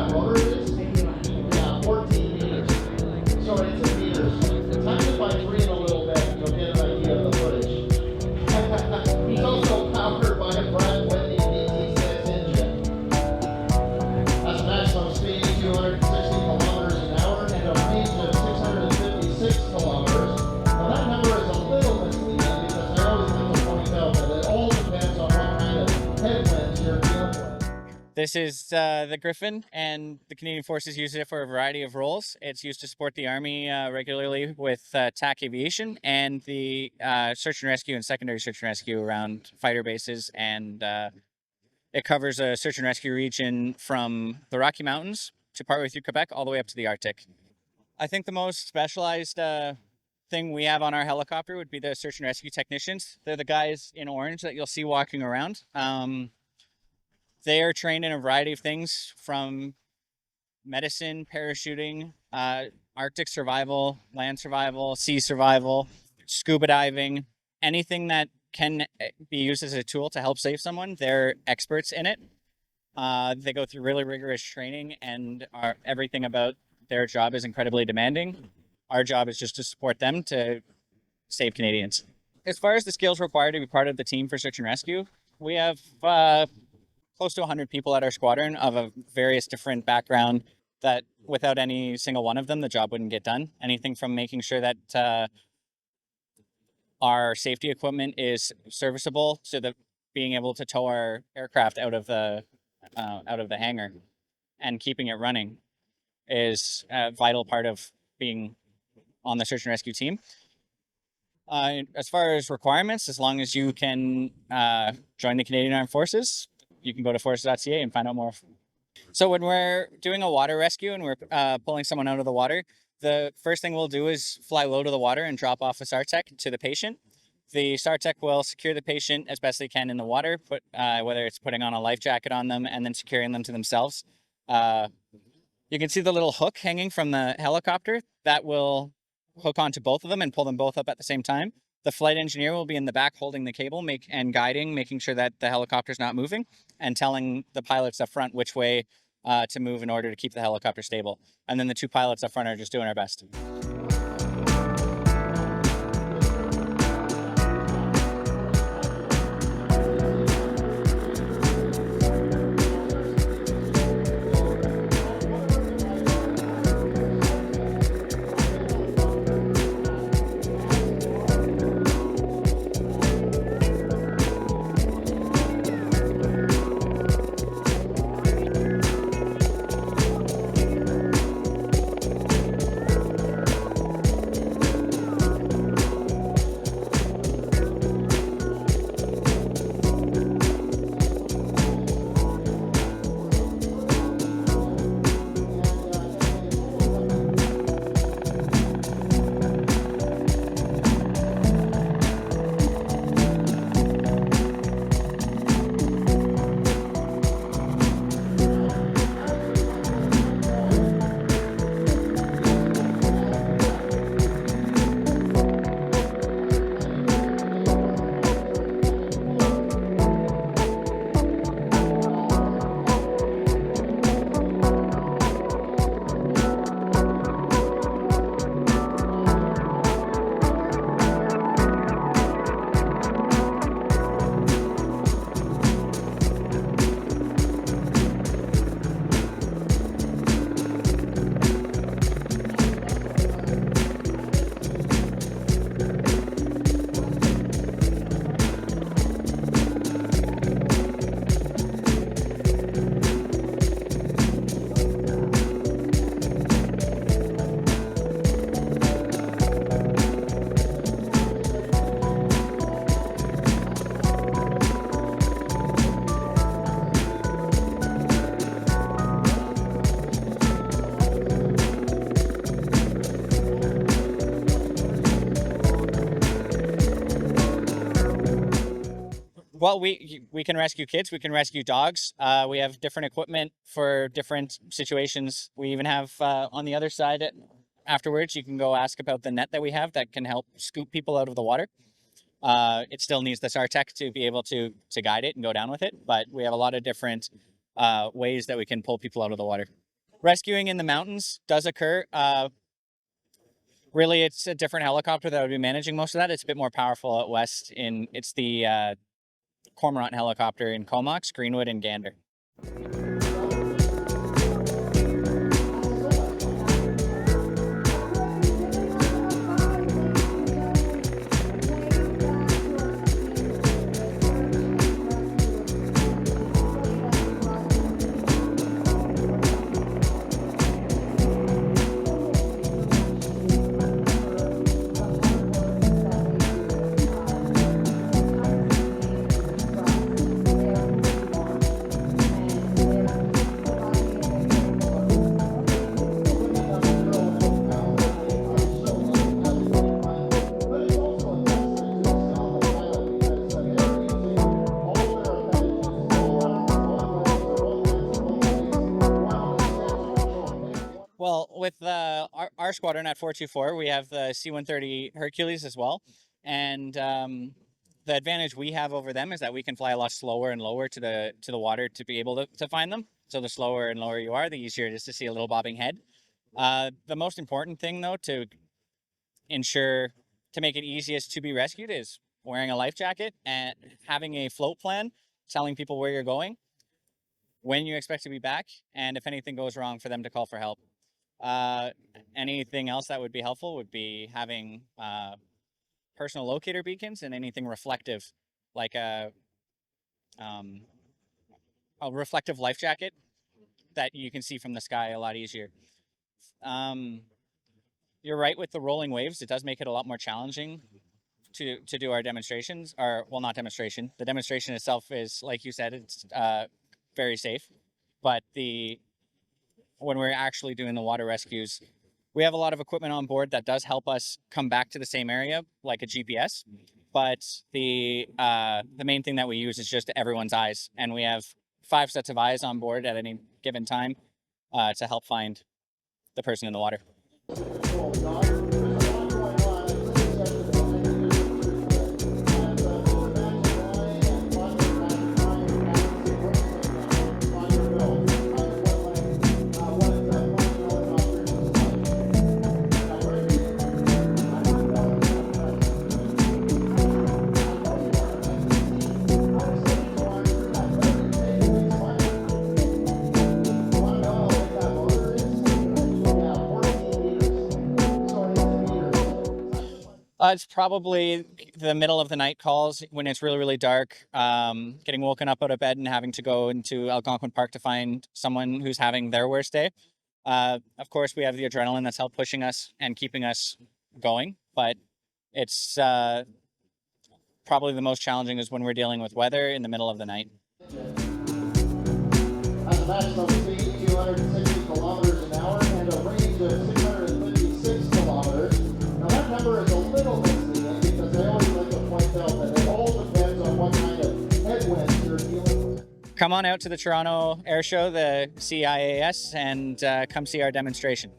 that rotor is? Yeah, 14 meters. So it's in meters. Times it by 3 in a little bit, and you'll get an idea of the footage. He's also powered by a Pratt & Whitney VT6 engine. That's a maximum speed 260 kilometers an hour and a range of 656 kilometers. Now that number is a little misleading because I always like to point out that it all depends on what kind of headwinds you're dealing with. This is the Griffon, and the Canadian Forces use it for a variety of roles. It's used to support the Army regularly with TAC Aviation and the search and rescue and secondary search and rescue around fighter bases. And it covers a search and rescue region from the Rocky Mountains to partway through Quebec all the way up to the Arctic. I think the most specialized thing we have on our helicopter would be the search and rescue technicians. They're the guys in orange that you'll see walking around. They are trained in a variety of things from medicine, parachuting, Arctic survival, land survival, sea survival, scuba diving, anything that can be used as a tool to help save someone. They're experts in it. They go through really rigorous training, and everything about their job is incredibly demanding. Our job is just to support them to save Canadians. As far as the skills required to be part of the team for search and rescue, we have close to 100 people at our squadron of a various different background that without any single one of them, the job wouldn't get done. Anything from making sure that our safety equipment is serviceable, so that being able to tow our aircraft out of the hangar and keeping it running is a vital part of being on the search and rescue team. As far as requirements, as long as you can join the Canadian Armed Forces, you can go to forces.ca and find out more. So when we're doing a water rescue and we're pulling someone out of the water, the first thing we'll do is fly low to the water and drop off a SAR Tech to the patient. The SAR Tech will secure the patient as best they can in the water, whether it's putting on a life jacket on them and then securing them to themselves. You can see the little hook hanging from the helicopter that will hook onto both of them and pull them both up at the same time. The flight engineer will be in the back holding the cable and guiding, making sure that the helicopter's not moving, and telling the pilots up front which way to move in order to keep the helicopter stable. And then the two pilots up front are just doing our best. Well, we can rescue kids. We can rescue dogs. We have different equipment for different situations. We even have on the other side afterwards, you can go ask about the net that we have that can help scoop people out of the water. It still needs the SAR Tech to be able to guide it and go down with it, but we have a lot of different ways that we can pull people out of the water. Rescuing in the mountains does occur. Really, it's a different helicopter that would be managing most of that. It's a bit more powerful out west. It's the Cormorant helicopter in Comox, Greenwood, and Gander. Well, with our squadron at 424, we have the C-130 Hercules as well, and the advantage we have over them is that we can fly a lot slower and lower to the water to be able to find them. So the slower and lower you are, the easier it is to see a little bobbing head. The most important thing, though, to make it easiest to be rescued is wearing a life jacket and having a float plan, telling people where you're going, when you expect to be back, and if anything goes wrong, for them to call for help. Anything else that would be helpful would be having personal locator beacons and anything reflective, like a reflective life jacket that you can see from the sky a lot easier. You're right with the rolling waves. It does make it a lot more challenging to do our demonstrations, or well, not demonstration. The demonstration itself is, like you said, it's very safe, but when we're actually doing the water rescues, we have a lot of equipment on board that does help us come back to the same area, like a GPS. But the main thing that we use is just everyone's eyes, and we have 5 sets of eyes on board at any given time to help find the person in the water. It's probably the middle of the night calls when it's really, really dark, getting woken up out of bed and having to go into Algonquin Park to find someone who's having their worst day. Of course, we have the adrenaline that's helped pushing us and keeping us going, but it's probably the most challenging is when we're dealing with weather in the middle of the night. At the maximum speed, 260 kilometers an hour and a range of 656 kilometers. Now that number is a little misleading because they always like to point out that it all depends on what kind of headwinds you're dealing with. Come on out to the Toronto Air Show, the CIAS, and come see our demonstration.